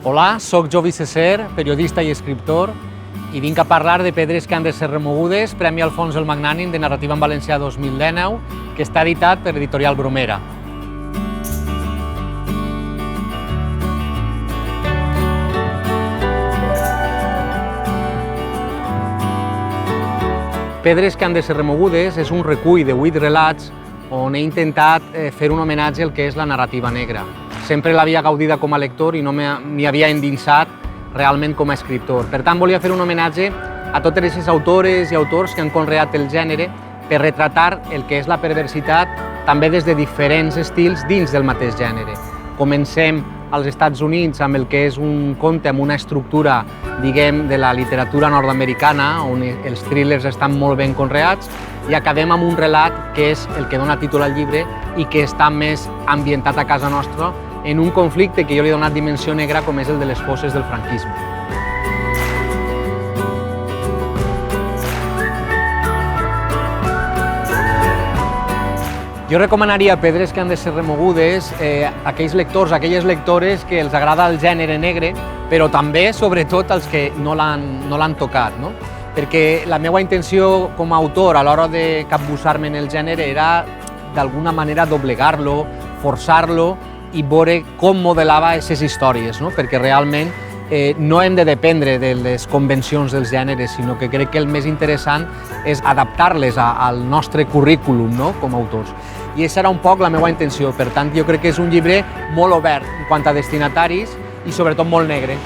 Hola, sóc Jovi Cesser, periodista i escriptor, i vinc a parlar de Pedres que han de ser remogudes, Premi Alfons el Magnànim de Narrativa en Valencià 2019, que està editat per Editorial Bromera. Pedres que han de ser remogudes és un recull de 8 relats on he intentat fer un homenatge al que és la narrativa negra. Sempre l'havia gaudida com a lector i no m'hi havia endinsat realment com a escriptor. Per tant, volia fer un homenatge a totes aquestes autores i autors que han conreat el gènere per retratar el que és la perversitat també des de diferents estils dins del mateix gènere. Comencem als Estats Units amb el que és un conte amb una estructura, diguem, de la literatura nord-americana, on els thrillers estan molt ben conreats, i acabem amb un relat que és el que dona títol al llibre i que està més ambientat a casa nostra en un conflicte que jo li he donat dimensió negra com és el de les fosses del franquisme. Jo recomanaria Pedres que han de ser remogudes a aquells lectors, a aquelles lectores que els agrada el gènere negre, però també, sobretot, als que no l'han tocat, no? Perquè la meva intenció com a autor a l'hora de capbussar-me en el gènere era d'alguna manera doblegar-lo, forçar-lo i veure com modelava aquestes històries, no? Perquè realment no hem de dependre de les convencions dels gèneres, sinó que crec que el més interessant és adaptar-les al nostre currículum, no? Com a autors. I aquesta era un poc la meva intenció, per tant jo crec que és un llibre molt obert en quant a destinataris i sobretot molt negre.